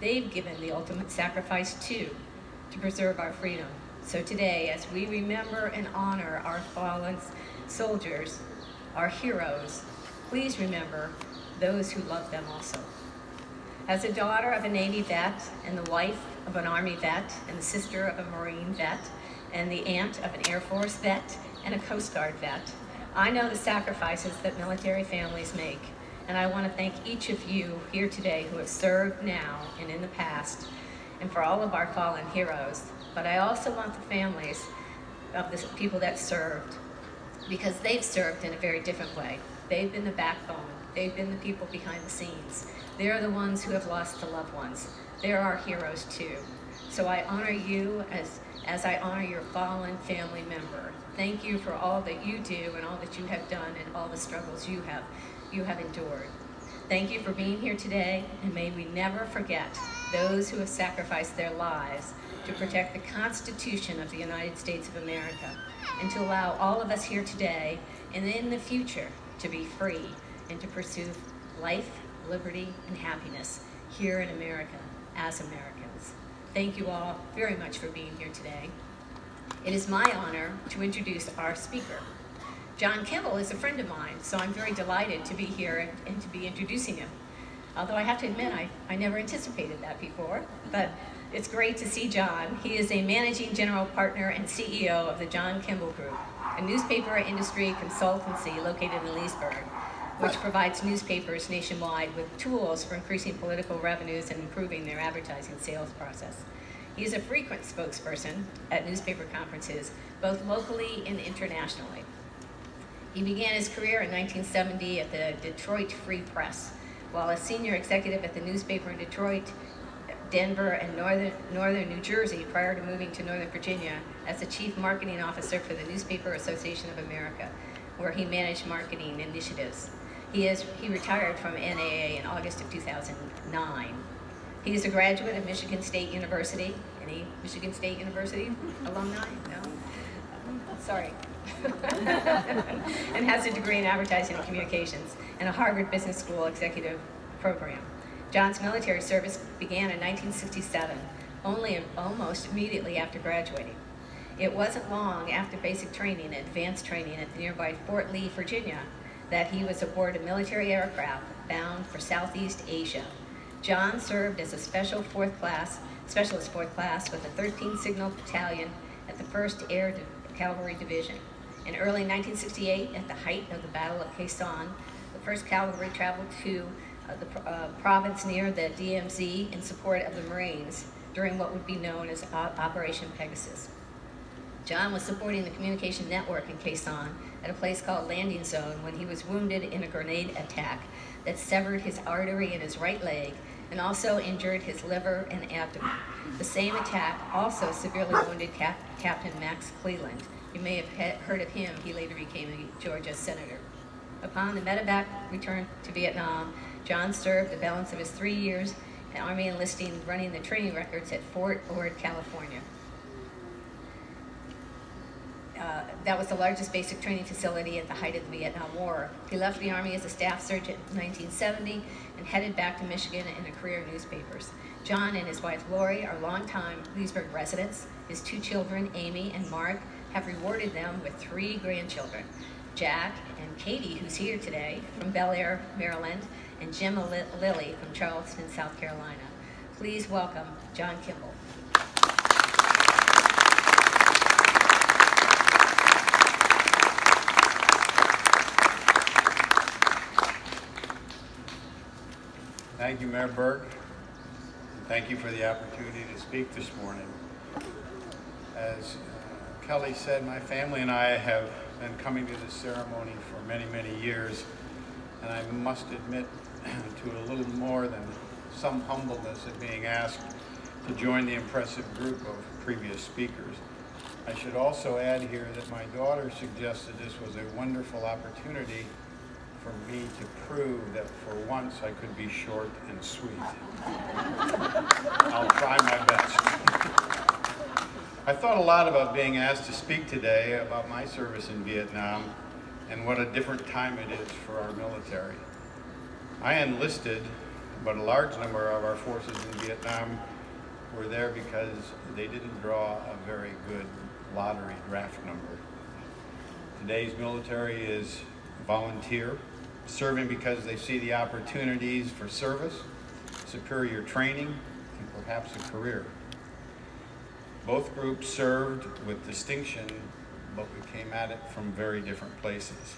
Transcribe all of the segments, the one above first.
They've given the ultimate sacrifice too, to preserve our freedom. So today, as we remember and honor our fallen soldiers, our heroes, please remember those who love them also. As a daughter of a Navy vet and the wife of an Army vet and the sister of a Marine vet and the aunt of an Air Force vet and a Coast Guard vet, I know the sacrifices that military families make, and I want to thank each of you here today who have served now and in the past, and for all of our fallen heroes. But I also want the families of the people that served, because they've served in a very different way. They've been the backbone. They've been the people behind the scenes. They're the ones who have lost the loved ones. They're our heroes too. So I honor you as I honor your fallen family member. Thank you for all that you do and all that you have done and all the struggles you have endured. Thank you for being here today, and may we never forget those who have sacrificed their lives to protect the Constitution of the United States of America, and to allow all of us here today and in the future to be free and to pursue life, liberty, and happiness here in America as Americans. Thank you all very much for being here today. It is my honor to introduce our speaker. John Kimball is a friend of mine, so I'm very delighted to be here and to be introducing him. Although I have to admit, I never anticipated that before, but it's great to see John. He is a managing general partner and CEO of the John Kimball Group, a newspaper industry consultancy located in Leesburg, which provides newspapers nationwide with tools for increasing political revenues and improving their advertising sales process. He is a frequent spokesperson at newspaper conferences, both locally and internationally. He began his career in 1970 at the Detroit Free Press, while a senior executive at the newspaper in Detroit, Denver, and northern New Jersey prior to moving to Northern Virginia as the chief marketing officer for the Newspaper Association of America, where he managed marketing initiatives. He retired from NAA in August of 2009. He is a graduate of Michigan State University. Any Michigan State University alumni? No? Sorry. And has a degree in advertising and communications and a Harvard Business School executive program. John's military service began in 1967, almost immediately after graduating. It wasn't long after basic training and advanced training at the nearby Fort Lee, Virginia, that he was aboard a military aircraft bound for Southeast Asia. John served as a specialist fourth class with the 13th Signal Battalion at the 1st Air Cavalry Division. In early 1968, at the height of the Battle of Quai Son, the 1st Cavalry traveled to the province near the DMZ in support of the Marines during what would be known as Operation Pegasus. John was supporting the communication network in Quai Son at a place called Landing Zone when he was wounded in a grenade attack that severed his artery in his right leg and also injured his liver and abdomen. The same attack also severely wounded Captain Max Cleland. You may have heard of him. He later became a Georgia senator. Upon the medevac return to Vietnam, John served the balance of his 3 years in Army enlisting, running the training records at Fort Ord, California. That was the largest basic training facility at the height of the Vietnam War. He left the Army as a staff sergeant in 1970 and headed back to Michigan in a career in newspapers. John and his wife Lori are longtime Leesburg residents. His 2 children, Amy and Mark, have rewarded them with 3 grandchildren, Jack and Katie, who's here today, from Bel Air, Maryland, and Gemma Lilly from Charleston, South Carolina. Please welcome John Kimball. Thank you, Mayor Berg. And thank you for the opportunity to speak this morning. As Kelly said, my family and I have been coming to this ceremony for many, many years, and I must admit to a little more than some humbleness at being asked to join the impressive group of previous speakers. I should also add here that my daughter suggested this was a wonderful opportunity for me to prove that for once I could be short and sweet. I'll try my best. I thought a lot about being asked to speak today about my service in Vietnam and what a different time it is for our military. I enlisted but a large number of our forces in Vietnam were there because they didn't draw a very good lottery draft number. Today's military is volunteer, serving because they see the opportunities for service, superior training, and perhaps a career. Both groups served with distinction, but we came at it from very different places.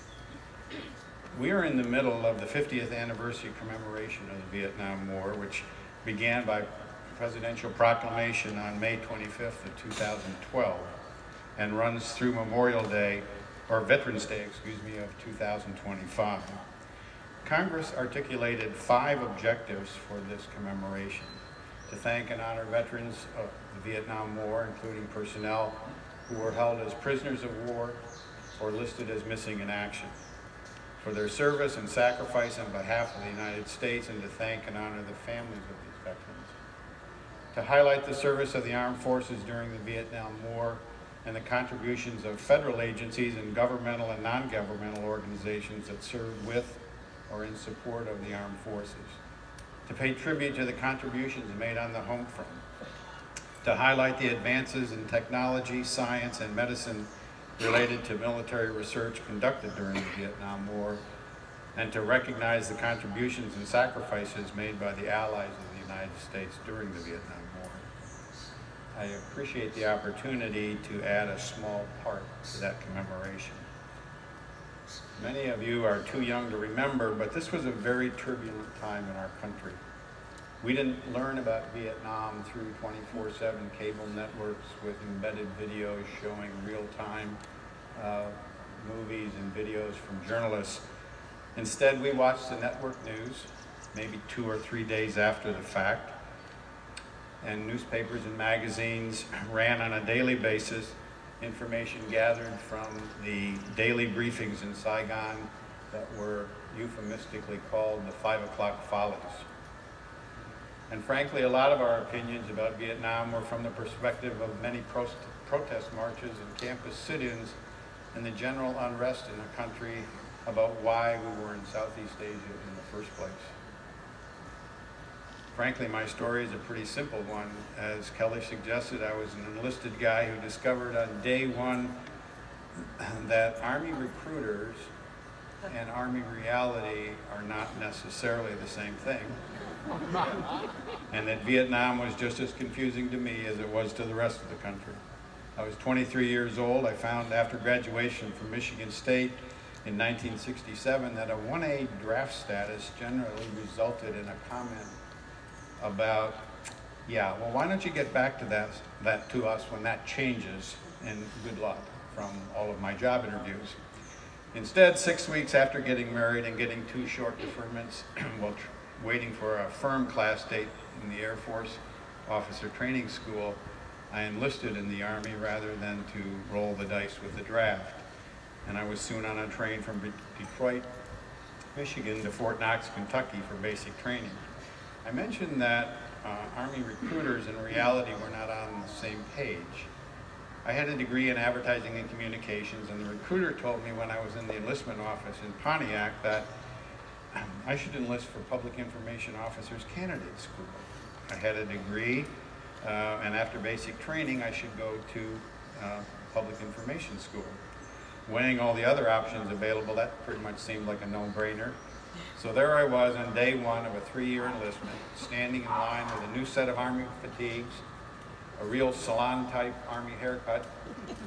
We are in the middle of the 50th anniversary commemoration of the Vietnam War, which began by presidential proclamation on May 25th of 2012 and runs through Memorial Day, or Veterans Day, of 2025. Congress articulated 5 objectives for this commemoration: to thank and honor veterans of the Vietnam War, including personnel who were held as prisoners of war or listed as missing in action, for their service and sacrifice on behalf of the United States, and to thank and honor the families of these veterans, to highlight the service of the armed forces during the Vietnam War and the contributions of federal agencies and governmental and non-governmental organizations that served with or in support of the armed forces, to pay tribute to the contributions made on the home front, to highlight the advances in technology, science, and medicine related to military research conducted during the Vietnam War, and to recognize the contributions and sacrifices made by the allies of the United States during the Vietnam War. I appreciate the opportunity to add a small part to that commemoration. Many of you are too young to remember, but this was a very turbulent time in our country. We didn't learn about Vietnam through 24/7 cable networks with embedded videos showing real-time movies and videos from journalists. Instead, we watched the network news, maybe 2 or 3 days after the fact, and newspapers and magazines ran on a daily basis information gathered from the daily briefings in Saigon that were euphemistically called the 5 o'clock follies. And frankly, a lot of our opinions about Vietnam were from the perspective of many protest marches and campus sit-ins and the general unrest in the country about why we were in Southeast Asia in the first place. Frankly, my story is a pretty simple one. As Kelly suggested, I was an enlisted guy who discovered on day one that Army recruiters and Army reality are not necessarily the same thing, and that Vietnam was just as confusing to me as it was to the rest of the country. I was 23 years old. I found after graduation from Michigan State in 1967 that a 1A draft status generally resulted in a comment about, yeah, well, why don't you get back to that to us when that changes, and good luck, from all of my job interviews. Instead, 6 weeks after getting married and getting 2 short deferments while waiting for a firm class date in the Air Force Officer Training School, I enlisted in the Army rather than to roll the dice with the draft. And I was soon on a train from Detroit, Michigan to Fort Knox, Kentucky for basic training. I mentioned that Army recruiters in reality were not on the same page. I had a degree in advertising and communications, and the recruiter told me when I was in the enlistment office in Pontiac that I should enlist for Public Information Officers Candidate School. I had a degree, and after basic training, I should go to Public Information School. Weighing all the other options available, that pretty much seemed like a no-brainer. So there I was on day one of a 3-year enlistment, standing in line with a new set of Army fatigues, a real salon-type Army haircut,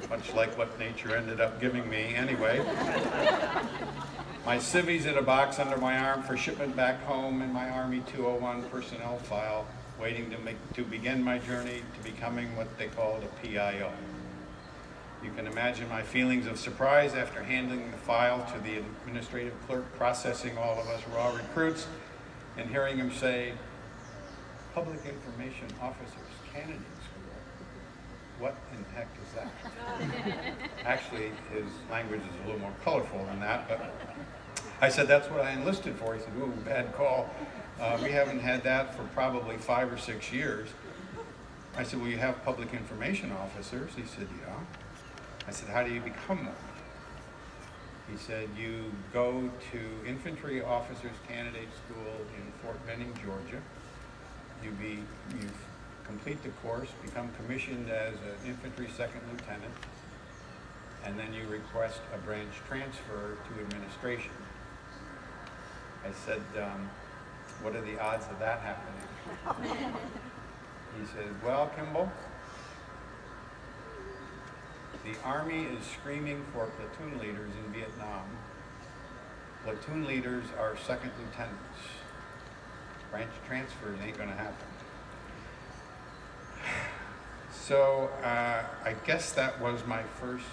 much like what nature ended up giving me anyway. My civvies in a box under my arm for shipment back home, and my Army 201 personnel file, waiting to begin my journey to becoming what they called a PIO. You can imagine my feelings of surprise after handing the file to the administrative clerk processing all of us raw recruits and hearing him say, Public Information Officers Candidate School. What in the heck is that? Actually, his language is a little more colorful than that, but I said, that's what I enlisted for. He said, ooh, bad call. We haven't had that for probably 5 or 6 years. I said, well, you have public information officers. He said, yeah. I said, how do you become one? He said, you go to Infantry Officers Candidate School in Fort Benning, Georgia. You complete the course, become commissioned as an infantry second lieutenant, and then you request a branch transfer to administration. I said, what are the odds of that happening? He said, well, Kimball, the Army is screaming for platoon leaders in Vietnam. Platoon leaders are second lieutenants. Branch transfers ain't gonna happen. So I guess that was my first,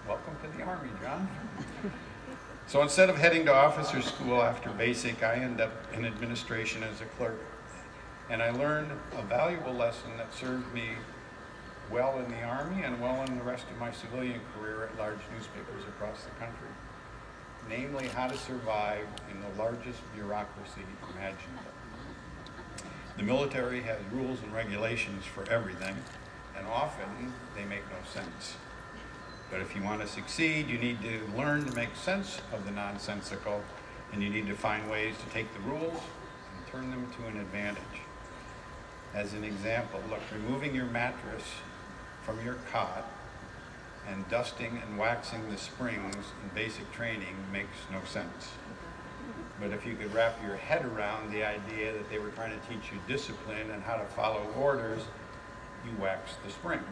welcome to the Army, John. So instead of heading to officer school after basic, I ended up in administration as a clerk. And I learned a valuable lesson that served me well in the Army and well in the rest of my civilian career at large newspapers across the country. Namely, how to survive in the largest bureaucracy imaginable. The military has rules and regulations for everything, and often they make no sense. But if you want to succeed, you need to learn to make sense of the nonsensical, and you need to find ways to take the rules and turn them to an advantage. As an example, look, removing your mattress from your cot and dusting and waxing the springs in basic training makes no sense. But if you could wrap your head around the idea that they were trying to teach you discipline and how to follow orders, you waxed the springs.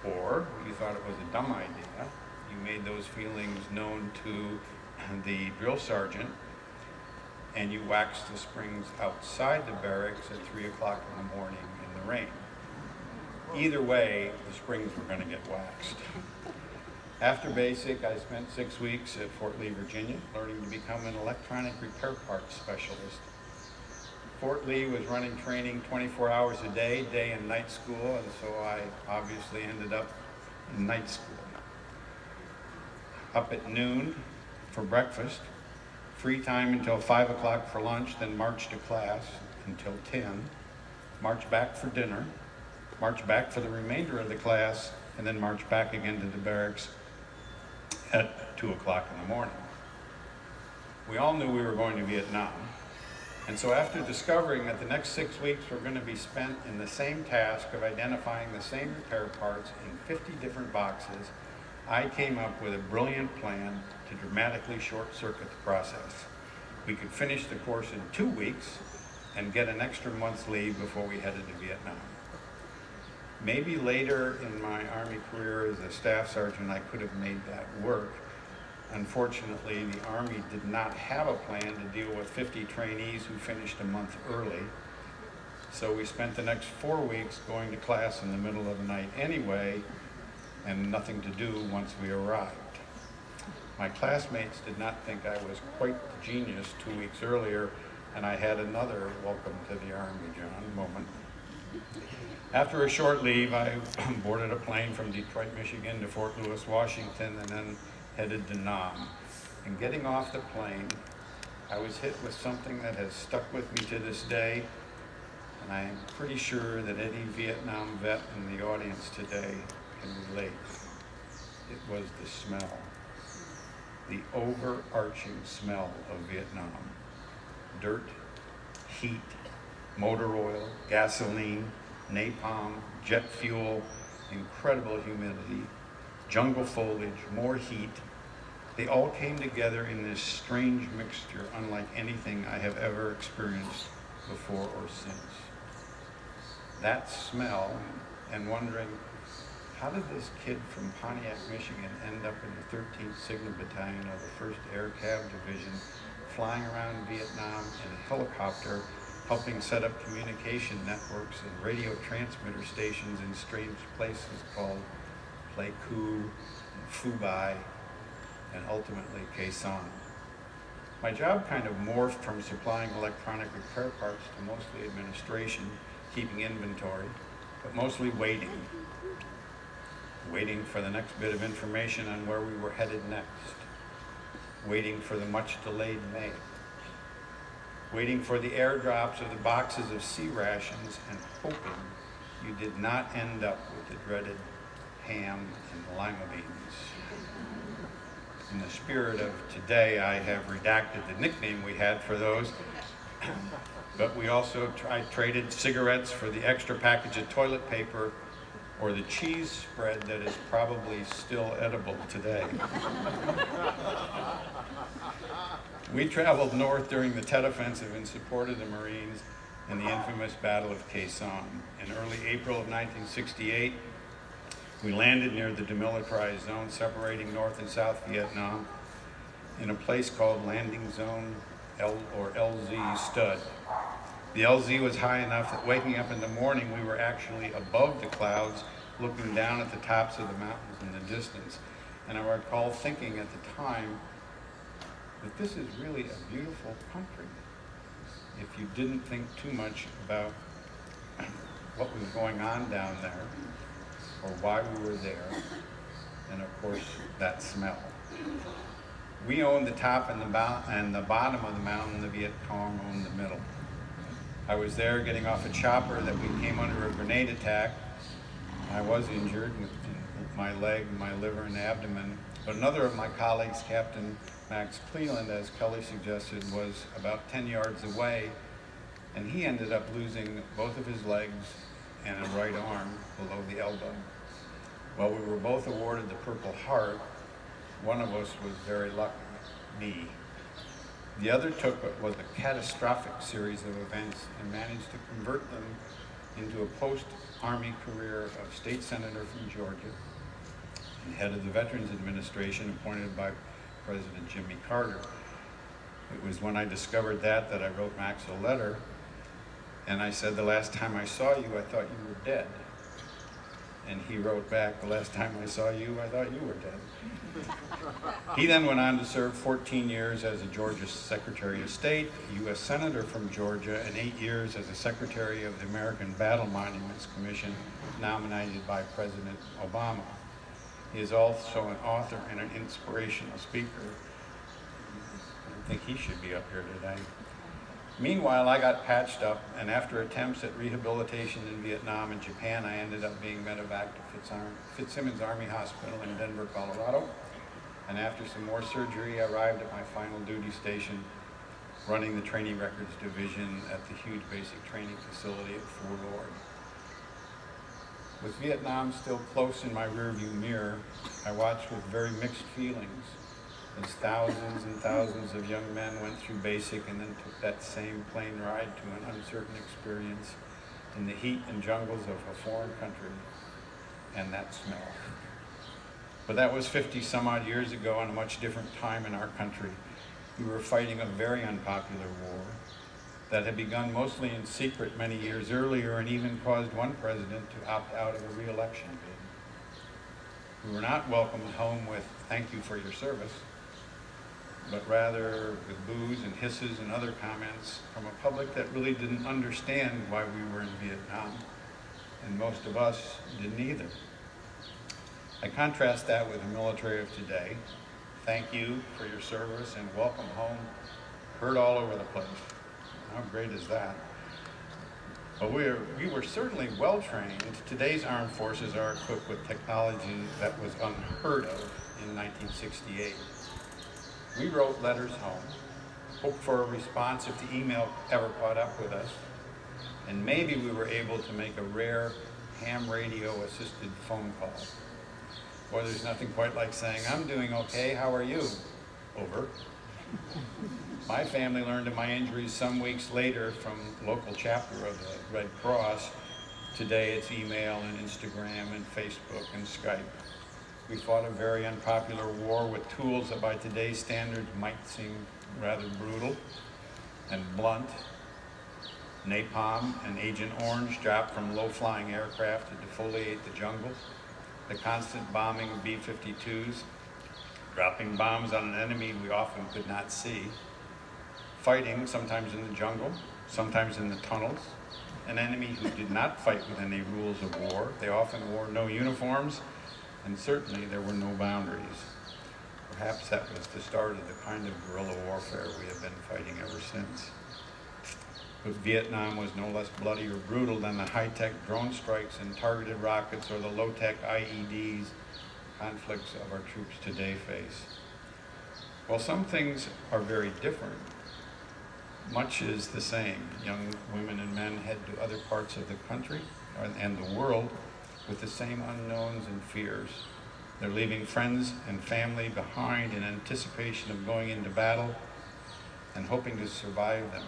Or you thought it was a dumb idea, you made those feelings known to the drill sergeant, and you waxed the springs outside the barracks at 3 o'clock in the morning in the rain. Either way, the springs were going to get waxed. After basic, I spent 6 weeks at Fort Lee, Virginia, learning to become an electronic repair parts specialist. Fort Lee was running training 24 hours a day, day and night school, and so I obviously ended up in night school. Up at noon for breakfast, free time until 5 o'clock for lunch, then march to class until 10, march back for dinner, march back for the remainder of the class, and then march back again to the barracks at 2 o'clock in the morning. We all knew we were going to Vietnam, and so after discovering that the next 6 weeks were going to be spent in the same task of identifying the same repair parts in 50 different boxes, I came up with a brilliant plan to dramatically short-circuit the process. We could finish the course in 2 weeks and get an extra month's leave before we headed to Vietnam. Maybe later in my Army career as a staff sergeant, I could have made that work. Unfortunately, the Army did not have a plan to deal with 50 trainees who finished a month early. So we spent the next 4 weeks going to class in the middle of the night anyway, and nothing to do once we arrived. My classmates did not think I was quite the genius 2 weeks earlier, and I had another welcome to the Army, John, moment. After a short leave, I boarded a plane from Detroit, Michigan to Fort Lewis, Washington, and then headed to Nam. And getting off the plane, I was hit with something that has stuck with me to this day, and I am pretty sure that any Vietnam vet in the audience today can relate. It was the smell, the overarching smell of Vietnam. Dirt, heat, motor oil, gasoline, napalm, jet fuel, incredible humidity, jungle foliage, more heat. They all came together in this strange mixture unlike anything I have ever experienced before or since. That smell, and wondering, how did this kid from Pontiac, Michigan end up in the 13th Signal Battalion of the 1st Air Cav Division, flying around Vietnam in a helicopter, helping set up communication networks and radio transmitter stations in strange places called Pleiku, Phu Bai, and ultimately Khe Sanh. My job kind of morphed from supplying electronic repair parts to mostly administration, keeping inventory, but mostly waiting for the next bit of information on where we were headed next, waiting for the much delayed mail, waiting for the airdrops of the boxes of sea rations, and hoping you did not end up with the dreaded ham and lima beans. In the spirit of today, I have redacted the nickname we had for those, but we also traded cigarettes for the extra package of toilet paper or the cheese spread that is probably still edible today. We traveled north during the Tet Offensive in support of the Marines in the infamous Battle of Quezon. In early April of 1968, we landed near the demilitarized zone separating North and South Vietnam in a place called Landing Zone LZ Stud. The LZ was high enough that waking up in the morning, we were actually above the clouds, looking down at the tops of the mountains in the distance. And I recall thinking at the time that this is really a beautiful country if you didn't think too much about what was going on down there or why we were there, and of course that smell. We owned the top and the bottom of the mountain, the Viet Cong owned the middle. I was there getting off a chopper that we came under a grenade attack. I was injured with my leg, my liver, and abdomen, but another of my colleagues, Captain Max Cleland, as Kelly suggested, was about 10 yards away, and he ended up losing both of his legs and a right arm below the elbow. While we were both awarded the Purple Heart, one of us was very lucky, me. The other took what was a catastrophic series of events and managed to convert them into a post-Army career of state senator from Georgia and head of the Veterans Administration appointed by President Jimmy Carter. It was when I discovered that I wrote Max a letter, and I said, the last time I saw you, I thought you were dead. And he wrote back, the last time I saw you, I thought you were dead. He then went on to serve 14 years as a Georgia Secretary of State, U.S. Senator from Georgia, and 8 years as a Secretary of the American Battle Monuments Commission, nominated by President Obama. He is also an author and an inspirational speaker. I think he should be up here today. Meanwhile, I got patched up, and after attempts at rehabilitation in Vietnam and Japan, I ended up being medevaced to Fitzsimmons Army Hospital in Denver, Colorado. And after some more surgery, I arrived at my final duty station, running the Training Records Division at the huge basic training facility at Fort Ord. With Vietnam still close in my rearview mirror, I watched with very mixed feelings as thousands and thousands of young men went through basic and then took that same plane ride to an uncertain experience in the heat and jungles of a foreign country and that smell. But that was 50 some odd years ago, and a much different time in our country. We were fighting a very unpopular war that had begun mostly in secret many years earlier and even caused one president to opt out of a re-election bid. We were not welcomed home with "thank you for your service," but rather with boos and hisses and other comments from a public that really didn't understand why we were in Vietnam, and most of us didn't either. I contrast that with the military of today. "Thank you for your service" and "welcome home" heard all over the place. How great is that? But we were certainly well trained. Today's armed forces are equipped with technology that was unheard of in 1968. We wrote letters home, hoped for a response if the email ever caught up with us, and maybe we were able to make a rare ham radio assisted phone call. Boy, there's nothing quite like saying, "I'm doing okay, how are you?" Over. My family learned of my injuries some weeks later from local chapter of the Red Cross. Today it's email and Instagram and Facebook and Skype. We fought a very unpopular war with tools that by today's standards might seem rather brutal and blunt. Napalm and Agent Orange dropped from low-flying aircraft to defoliate the jungle. The constant bombing of B-52s, dropping bombs on an enemy we often could not see. Fighting, sometimes in the jungle, sometimes in the tunnels. An enemy who did not fight within the rules of war. They often wore no uniforms, and certainly there were no boundaries. Perhaps that was the start of the kind of guerrilla warfare we have been fighting ever since. But Vietnam was no less bloody or brutal than the high-tech drone strikes and targeted rockets or the low-tech IEDs conflicts of our troops today face. While some things are very different, much is the same. Young women and men head to other parts of the country and the world with the same unknowns and fears. They're leaving friends and family behind in anticipation of going into battle and hoping to survive them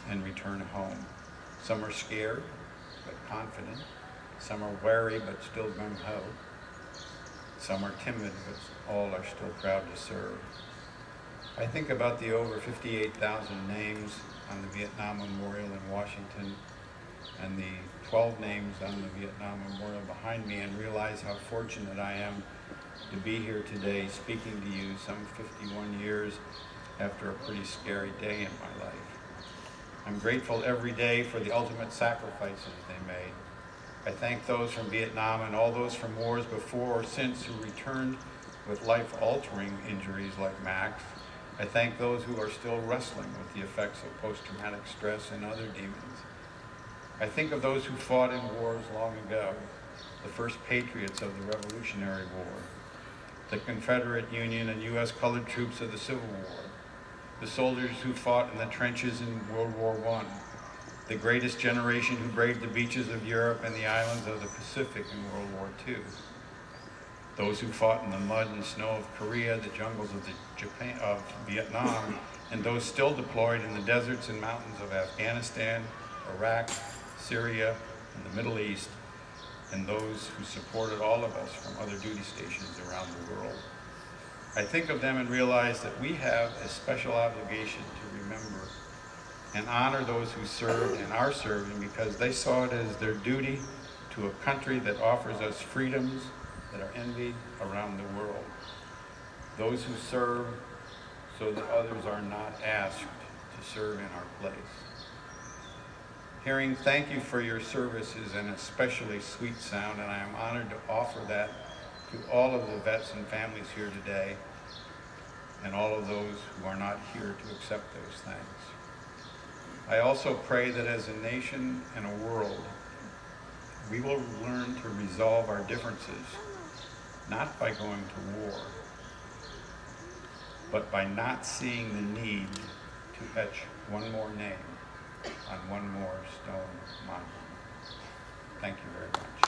and return home. Some are scared but confident. Some are wary but still gung-ho. Some are timid but all are still proud to serve. I think about the over 58,000 names on the Vietnam Memorial in Washington and the 12 names on the Vietnam Memorial behind me and realize how fortunate I am to be here today speaking to you some 51 years after a pretty scary day in my life. I'm grateful every day for the ultimate sacrifices they made. I thank those from Vietnam and all those from wars before or since who returned with life-altering injuries like Max. I thank those who are still wrestling with the effects of post-traumatic stress and other demons. I think of those who fought in wars long ago, the first patriots of the Revolutionary War, the Confederate Union and U.S. colored troops of the Civil War, the soldiers who fought in the trenches in World War I, the greatest generation who braved the beaches of Europe and the islands of the Pacific in World War II, those who fought in the mud and snow of Korea, the jungles of Vietnam, and those still deployed in the deserts and mountains of Afghanistan, Iraq, Syria, and the Middle East, and those who supported all of us from other duty stations around the world. I think of them and realize that we have a special obligation to remember and honor those who served and are serving because they saw it as their duty to a country that offers us freedoms that are envied around the world. Those who serve so that others are not asked to serve in our place. Hearing "thank you for your service" is an especially sweet sound, and I am honored to offer that to all of the vets and families here today, and all of those who are not here to accept those thanks. I also pray that as a nation and a world, we will learn to resolve our differences, not by going to war, but by not seeing the need to etch one more name on one more stone monument. Thank you very much.